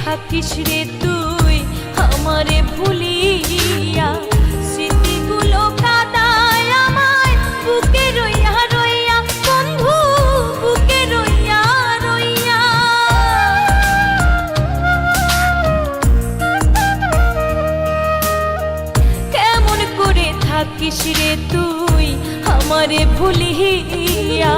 থাকিস রে তুই আমারে ভুলিয়া, স্মৃতিগুলো কাদায় আমায় বুকে রইয়া রইয়া, বন্ধু বুকে রইয়া রইয়া। কেমন করে থাকিস রে তুই আমারে ভুলিয়া,